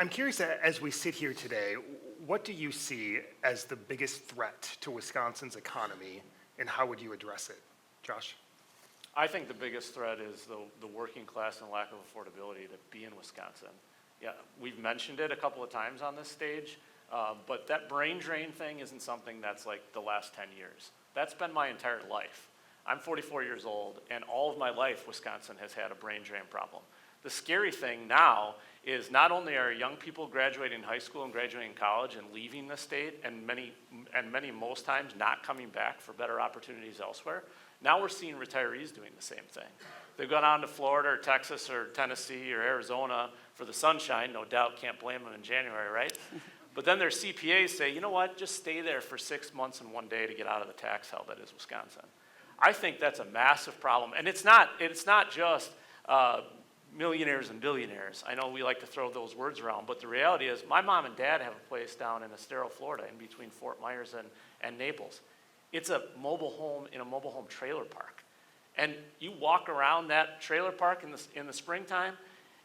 I'm curious, as we sit here today, what do you see as the biggest threat to Wisconsin's economy, and how would you address it? Josh? I think the biggest threat is the working class and lack of affordability to be in Wisconsin. Yeah, we've mentioned it a couple of times on this stage, but that brain drain thing isn't something that's like the last 10 years. That's been my entire life. I'm 44 years old, and all of my life, Wisconsin has had a brain drain problem. The scary thing now is not only are young people graduating high school and graduating college and leaving the state, and many most times not coming back for better opportunities elsewhere, now we're seeing retirees doing the same thing. They've gone on to Florida or Texas or Tennessee or Arizona for the sunshine, no doubt, can't blame them in January, right? But then their CPAs say, you know what, just stay there for 6 months and 1 day to get out of the tax hell that is Wisconsin. I think that's a massive problem, and it's not just millionaires and billionaires. I know we like to throw those words around, but the reality is my mom and dad have a place down in Estero, Florida, in between Fort Myers and Naples. It's a mobile home in a mobile home trailer park. And you walk around that trailer park in the springtime,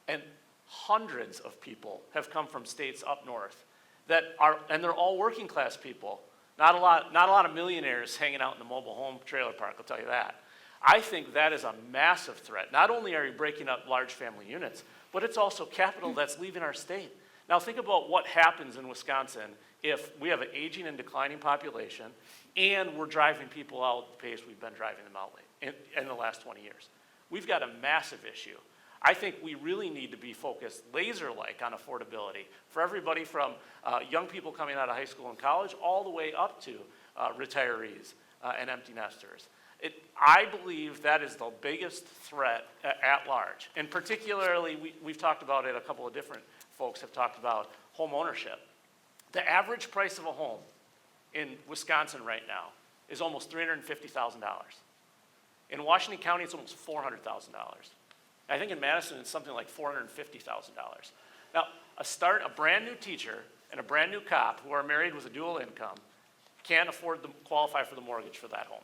and hundreds of people have come from states up north and they're all working class people. Not a lot of millionaires hanging out in the mobile home trailer park, I'll tell you that. I think that is a massive threat. Not only are you breaking up large family units, but it's also capital that's leaving our state. Now think about what happens in Wisconsin if we have an aging and declining population and we're driving people out at the pace we've been driving them out in the last 20 years. We've got a massive issue. I think we really need to be focused laser-like on affordability for everybody from young people coming out of high school and college all the way up to retirees and empty nesters. I believe that is the biggest threat at large. And particularly, we've talked about it, a couple of different folks have talked about home ownership. The average price of a home in Wisconsin right now is almost $350,000. In Washington County, it's almost $400,000. I think in Madison, it's something like $450,000. Now, a brand new teacher and a brand new cop who are married with a dual income can't afford to qualify for the mortgage for that home.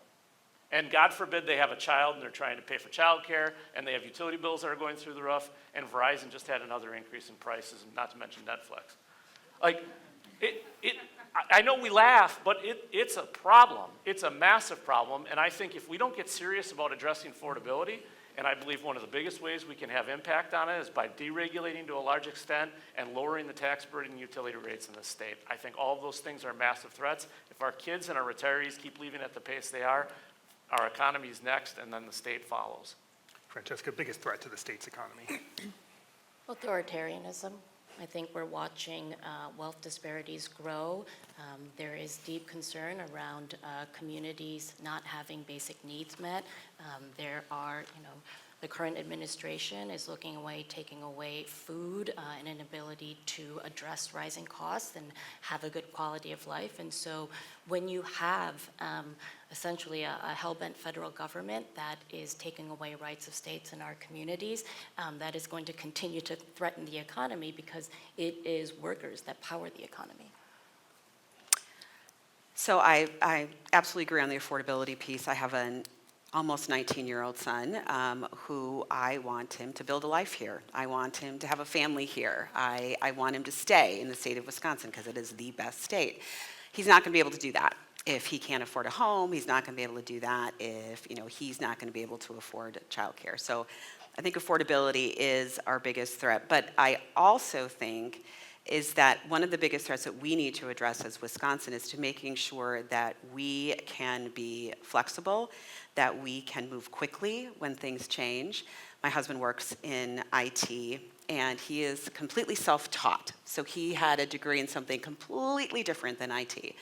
And God forbid they have a child and they're trying to pay for childcare, and they have utility bills that are going through the roof, and Verizon just had another increase in prices, not to mention Netflix. I know we laugh, but it's a problem. It's a massive problem, and I think if we don't get serious about addressing affordability, and I believe one of the biggest ways we can have impact on it is by deregulating to a large extent and lowering the tax burden and utility rates in the state. I think all of those things are massive threats. If our kids and our retirees keep leaving at the pace they are, our economy is next, and then the state follows. Francesca, biggest threat to the state's economy? Authoritarianism. I think we're watching wealth disparities grow. There is deep concern around communities not having basic needs met. There are, the current administration is looking away, taking away food and an ability to address rising costs and have a good quality of life. And so when you have essentially a hell-bent federal government that is taking away rights of states and our communities, that is going to continue to threaten the economy because it is workers that power the economy. So I absolutely agree on the affordability piece. I have an almost 19-year-old son who I want him to build a life here. I want him to have a family here. I want him to stay in the state of Wisconsin because it is the best state. He's not going to be able to do that if he can't afford a home. He's not going to be able to do that if he's not going to be able to afford childcare. So I think affordability is our biggest threat. But I also think is that one of the biggest threats that we need to address as Wisconsin is to making sure that we can be flexible, that we can move quickly when things change. My husband works in IT, and he is completely self-taught. So he had a degree in something completely different than IT.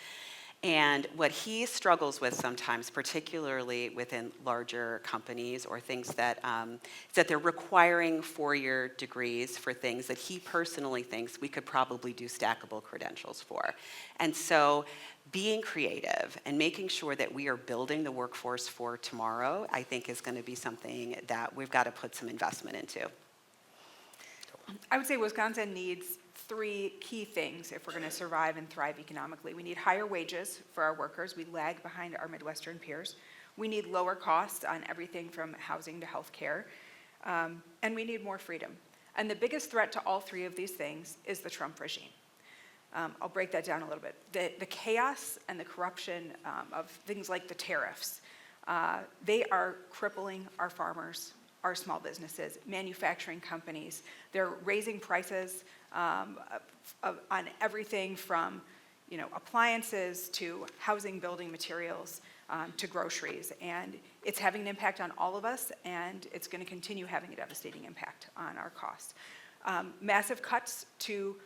And what he struggles with sometimes, particularly within larger companies or things that, is that they're requiring four-year degrees for things that he personally thinks we could probably do stackable credentials for. And so being creative and making sure that we are building the workforce for tomorrow, I think is going to be something that we've got to put some investment into. I would say Wisconsin needs three key things if we're going to survive and thrive economically. We need higher wages for our workers. We lag behind our Midwestern peers. We need lower costs on everything from housing to health care. And we need more freedom. And the biggest threat to all three of these things is the Trump regime. I'll break that down a little bit. The chaos and the corruption of things like the tariffs, they are crippling our farmers, our small businesses, manufacturing companies. They're raising prices on everything from appliances to housing, building materials, to groceries. And it's having an impact on all of us, and it's going to continue having a devastating impact on our costs. Massive cuts to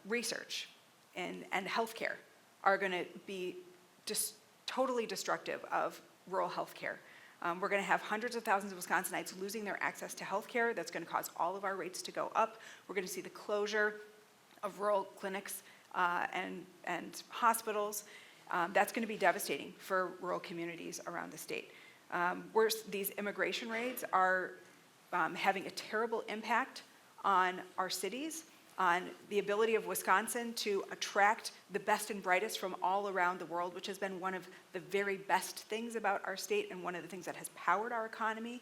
research and healthcare are going to be just totally destructive of rural healthcare. We're going to have hundreds of thousands of Wisconsinites losing their access to healthcare. That's going to cause all of our rates to go up. We're going to see the closure of rural clinics and hospitals. That's going to be devastating for rural communities around the state. These immigration raids are having a terrible impact on our cities, on the ability of Wisconsin to attract the best and brightest from all around the world, which has been one of the very best things about our state and one of the things that has powered our economy.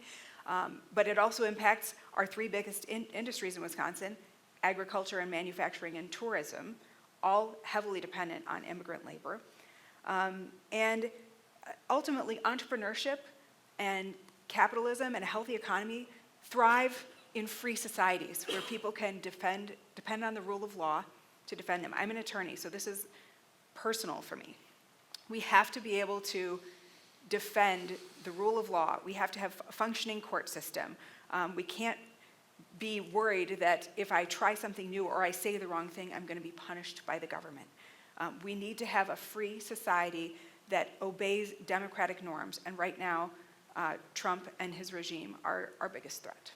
But it also impacts our three biggest industries in Wisconsin: agriculture and manufacturing and tourism, all heavily dependent on immigrant labor. And ultimately, entrepreneurship and capitalism and a healthy economy thrive in free societies where people can depend on the rule of law to defend them. I'm an attorney, so this is personal for me. We have to be able to defend the rule of law. We have to have a functioning court system. We can't be worried that if I try something new or I say the wrong thing, I'm going to be punished by the government. We need to have a free society that obeys democratic norms, and right now, Trump and his regime are our biggest threat.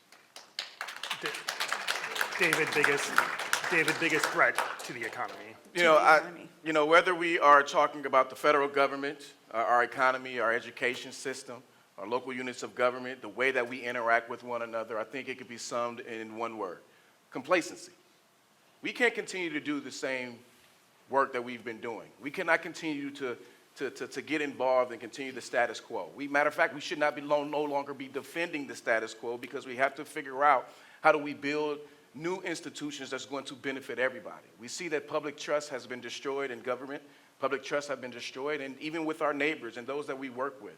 David, biggest threat to the economy. Whether we are talking about the federal government, our economy, our education system, our local units of government, the way that we interact with one another, I think it could be summed in one word: complacency. We can't continue to do the same work that we've been doing. We cannot continue to get involved and continue the status quo. Matter of fact, we should not no longer be defending the status quo, because we have to figure out how do we build new institutions that's going to benefit everybody. We see that public trust has been destroyed in government. Public trust has been destroyed, and even with our neighbors and those that we work with.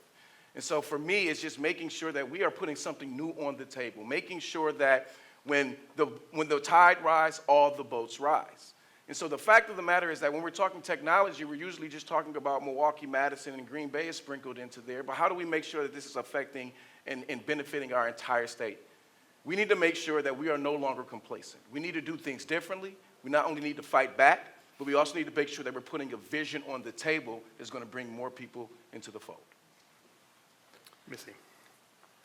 And so for me, it's just making sure that we are putting something new on the table, making sure that when the tide rises, all the boats rise. And so the fact of the matter is that when we're talking technology, we're usually just talking about Milwaukee, Madison, and Green Bay is sprinkled into there. But how do we make sure that this is affecting and benefiting our entire state? We need to make sure that we are no longer complacent. We need to do things differently. We not only need to fight back, but we also need to make sure that we're putting a vision on the table that's going to bring more people into the fold. Missy.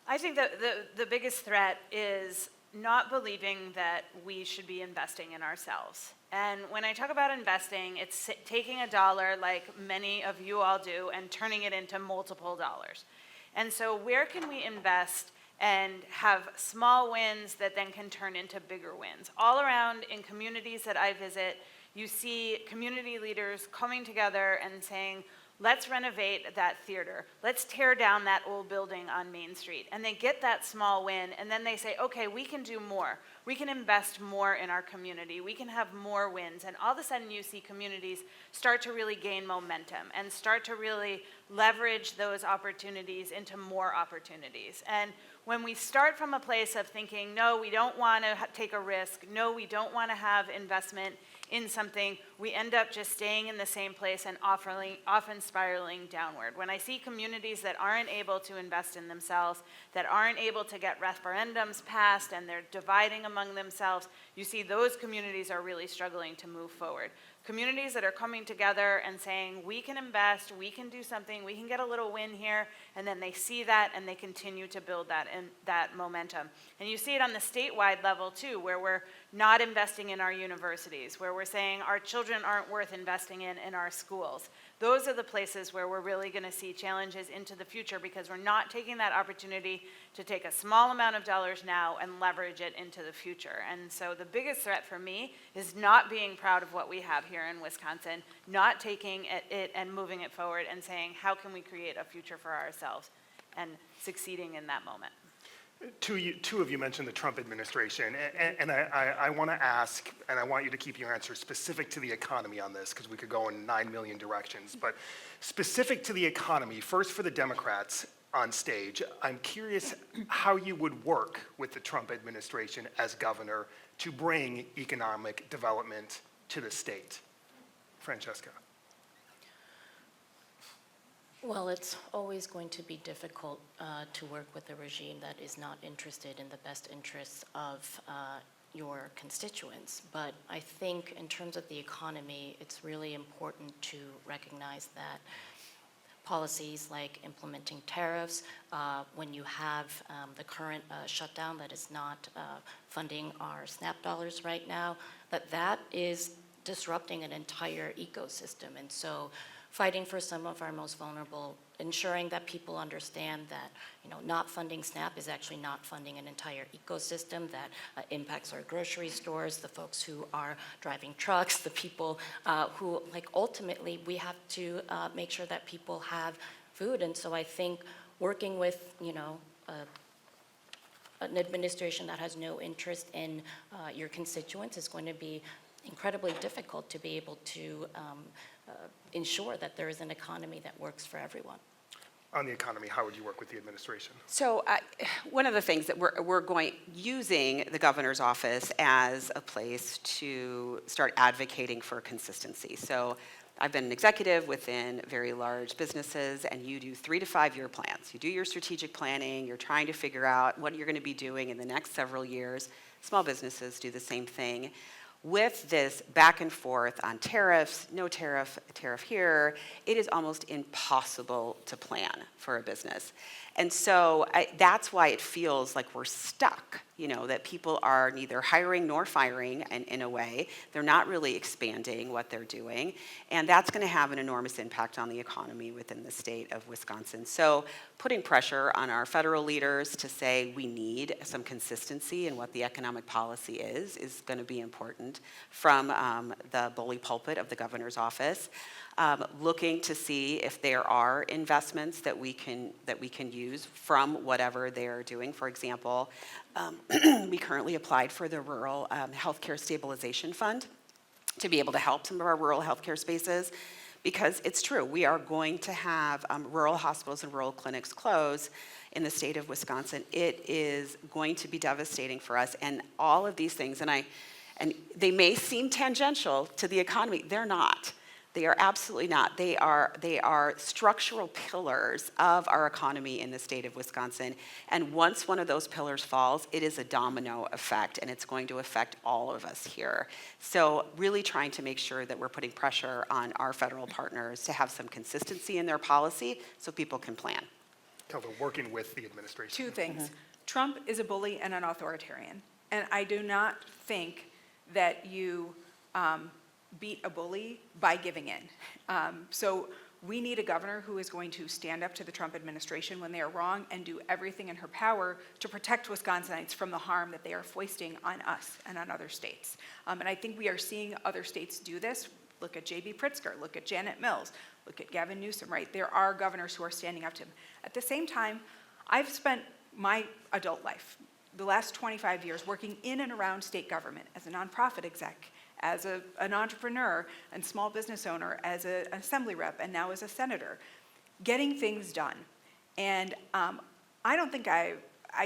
I think that the biggest threat is not believing that we should be investing in ourselves. And when I talk about investing, it's taking a dollar, like many of you all do, and turning it into multiple dollars. And so where can we invest and have small wins that then can turn into bigger wins? All around in communities that I visit, you see community leaders coming together and saying, let's renovate that theater. Let's tear down that old building on Main Street. And they get that small win, and then they say, okay, we can do more. We can invest more in our community. We can have more wins. And all of a sudden you see communities start to really gain momentum and start to really leverage those opportunities into more opportunities. And when we start from a place of thinking, no, we don't want to take a risk, no, we don't want to have investment in something, we end up just staying in the same place and often spiraling downward. When I see communities that aren't able to invest in themselves, that aren't able to get referendums passed, and they're dividing among themselves, you see those communities are really struggling to move forward. Communities that are coming together and saying, we can invest, we can do something, we can get a little win here, and then they see that and they continue to build that momentum. And you see it on the statewide level too, where we're not investing in our universities, where we're saying our children aren't worth investing in our schools. Those are the places where we're really going to see challenges into the future, because we're not taking that opportunity to take a small amount of dollars now and leverage it into the future. And so the biggest threat for me is not being proud of what we have here in Wisconsin, not taking it and moving it forward and saying, how can we create a future for ourselves, and succeeding in that moment. Two of you mentioned the Trump administration, and I want to ask, and I want you to keep your answer specific to the economy on this, because we could go in 9 million directions, but specific to the economy, first for the Democrats on stage, I'm curious how you would work with the Trump administration as governor to bring economic development to the state. Francesca. Well, it's always going to be difficult to work with a regime that is not interested in the best interests of your constituents. But I think in terms of the economy, it's really important to recognize that policies like implementing tariffs, when you have the current shutdown that is not funding our SNAP dollars right now, that is disrupting an entire ecosystem. And so fighting for some of our most vulnerable, ensuring that people understand that, not funding SNAP is actually not funding an entire ecosystem that impacts our grocery stores, the folks who are driving trucks, the people who, ultimately, we have to make sure that people have food. And so I think working with, an administration that has no interest in your constituents is going to be incredibly difficult to be able to ensure that there is an economy that works for everyone. On the economy, how would you work with the administration? So one of the things that we're using the governor's office as a place to start advocating for consistency. So I've been an executive within very large businesses, and you do 3 to 5 year plans. You do your strategic planning, you're trying to figure out what you're going to be doing in the next several years. Small businesses do the same thing. With this back and forth on tariffs, no tariff, tariff here, it is almost impossible to plan for a business. And so that's why it feels like we're stuck, that people are neither hiring nor firing in a way. They're not really expanding what they're doing. And that's going to have an enormous impact on the economy within the state of Wisconsin. So putting pressure on our federal leaders to say we need some consistency in what the economic policy is going to be important from the bully pulpit of the governor's office. Looking to see if there are investments that we can use from whatever they're doing. For example, we currently applied for the Rural Healthcare Stabilization Fund to be able to help some of our rural healthcare spaces, because it's true, we are going to have rural hospitals and rural clinics close in the state of Wisconsin. It is going to be devastating for us, and all of these things, and they may seem tangential to the economy. They're not. They are absolutely not. They are structural pillars of our economy in the state of Wisconsin. And once one of those pillars falls, it is a domino effect, and it's going to affect all of us here. So really trying to make sure that we're putting pressure on our federal partners to have some consistency in their policy so people can plan. Kelvin, working with the administration. 2 things. Trump is a bully and an authoritarian. And I do not think that you beat a bully by giving in. So we need a governor who is going to stand up to the Trump administration when they are wrong and do everything in her power to protect Wisconsinites from the harm that they are foisting on us and on other states. And I think we are seeing other states do this. Look at J.B. Pritzker, look at Janet Mills, look at Gavin Newsom, right? There are governors who are standing up to him. At the same time, I've spent my adult life, the last 25 years, working in and around state government as a nonprofit exec, as an entrepreneur and small business owner, as an assembly rep, and now as a senator, getting things done. And I don't think I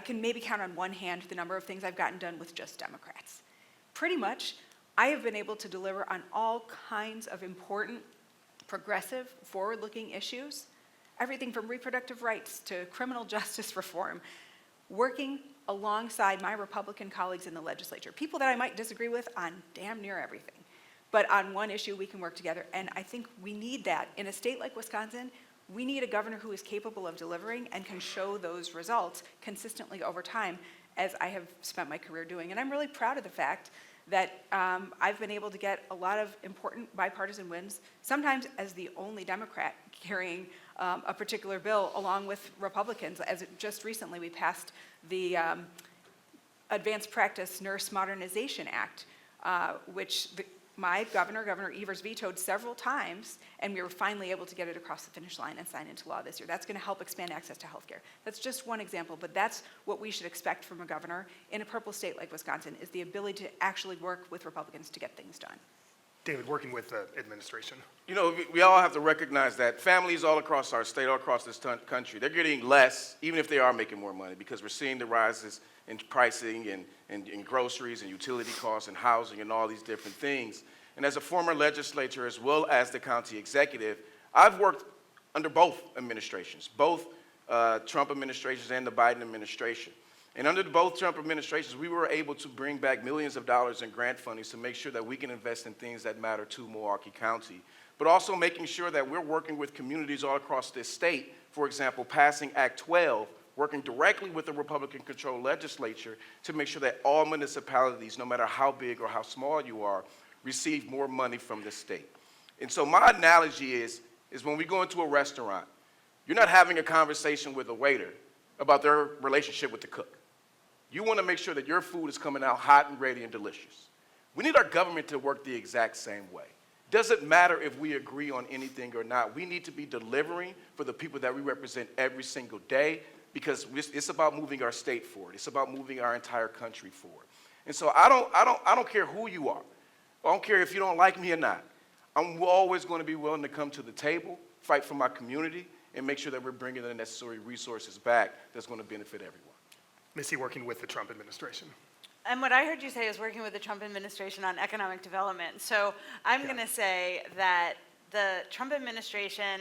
can maybe count on one hand the number of things I've gotten done with just Democrats. Pretty much, I have been able to deliver on all kinds of important, progressive, forward-looking issues, everything from reproductive rights to criminal justice reform, working alongside my Republican colleagues in the legislature, people that I might disagree with on damn near everything. But on one issue, we can work together. And I think we need that. In a state like Wisconsin, we need a governor who is capable of delivering and can show those results consistently over time, as I have spent my career doing. And I'm really proud of the fact that I've been able to get a lot of important bipartisan wins, sometimes as the only Democrat carrying a particular bill along with Republicans. As just recently, we passed the Advanced Practice Nurse Modernization Act, which my governor, Governor Evers, vetoed several times, and we were finally able to get it across the finish line and sign into law this year. That's going to help expand access to healthcare. That's just one example, but that's what we should expect from a governor in a purple state like Wisconsin, is the ability to actually work with Republicans to get things done. David, working with the administration. You know, we all have to recognize that families all across our state, all across this country, they're getting less, even if they are making more money, because we're seeing the rises in pricing and groceries and utility costs and housing and all these different things. And as a former legislator, as well as the county executive, I've worked under both administrations, both Trump administrations and the Biden administration. And under both Trump administrations, we were able to bring back millions of dollars in grant funding to make sure that we can invest in things that matter to Milwaukee County, but also making sure that we're working with communities all across this state. For example, passing Act 12, working directly with the Republican-controlled legislature to make sure that all municipalities, no matter how big or how small you are, receive more money from the state. And so my analogy is when we go into a restaurant, you're not having a conversation with a waiter about their relationship with the cook. You want to make sure that your food is coming out hot and ready and delicious. We need our government to work the exact same way. Doesn't matter if we agree on anything or not. We need to be delivering for the people that we represent every single day, because it's about moving our state forward. It's about moving our entire country forward. And so I don't care who you are. I don't care if you don't like me or not. I'm always going to be willing to come to the table, fight for my community, and make sure that we're bringing the necessary resources back that's going to benefit everyone. Missy, working with the Trump administration. And what I heard you say is working with the Trump administration on economic development. So I'm going to say that the Trump administration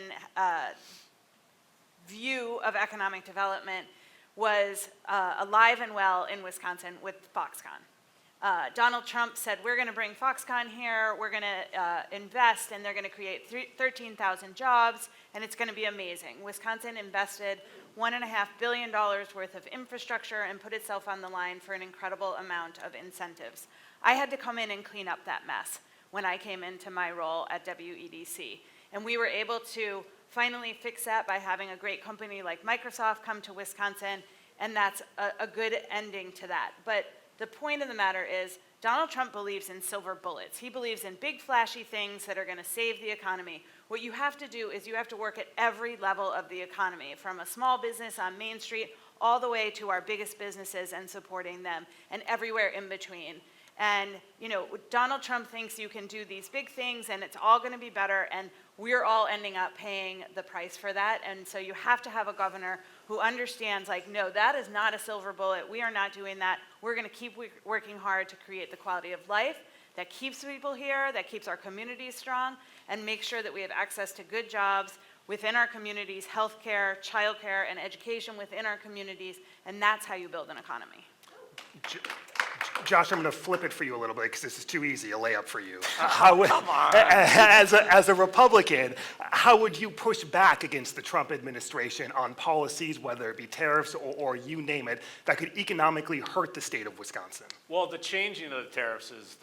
view of economic development was alive and well in Wisconsin with Foxconn. Donald Trump said, we're going to bring Foxconn here, we're going to invest, and they're going to create 13,000 jobs, and it's going to be amazing. Wisconsin invested $1.5 billion worth of infrastructure and put itself on the line for an incredible amount of incentives. I had to come in and clean up that mess when I came into my role at WEDC. And we were able to finally fix that by having a great company like Microsoft come to Wisconsin, and that's a good ending to that. But the point of the matter is, Donald Trump believes in silver bullets. He believes in big, flashy things that are going to save the economy. What you have to do is you have to work at every level of the economy, from a small business on Main Street all the way to our biggest businesses and supporting them, and everywhere in between. And, you know, Donald Trump thinks you can do these big things and it's all going to be better, and we're all ending up paying the price for that. And so you have to have a governor who understands, like, no, that is not a silver bullet. We are not doing that. We're going to keep working hard to create the quality of life that keeps people here, that keeps our communities strong, and make sure that we have access to good jobs within our communities, healthcare, childcare, and education within our communities, and that's how you build an economy. Josh, I'm going to flip it for you a little bit because this is too easy, a layup for you. As a Republican, how would you push back against the Trump administration on policies, whether it be tariffs or you name it, that could economically hurt the state of Wisconsin? Well, the changing of the tariffs is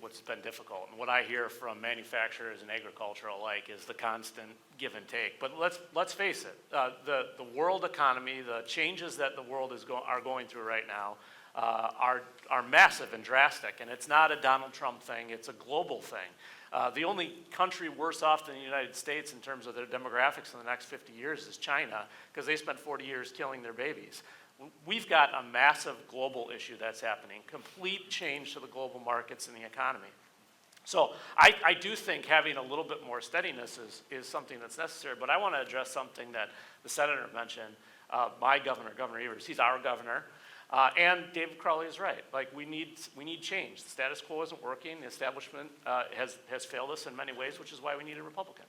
what's been difficult. And what I hear from manufacturers and agriculture alike is the constant give and take. But let's face it, the world economy, the changes that the world are going through right now, are massive and drastic, and it's not a Donald Trump thing, it's a global thing. The only country worse off than the United States in terms of their demographics in the next 50 years is China, because they spent 40 years killing their babies. We've got a massive global issue that's happening, complete change to the global markets and the economy. So I do think having a little bit more steadiness is something that's necessary, but I want to address something that the senator mentioned. My governor, Governor Evers, he's our governor. And David Crowley is right. Like, we need change. The status quo isn't working. The establishment has failed us in many ways, which is why we need a Republican.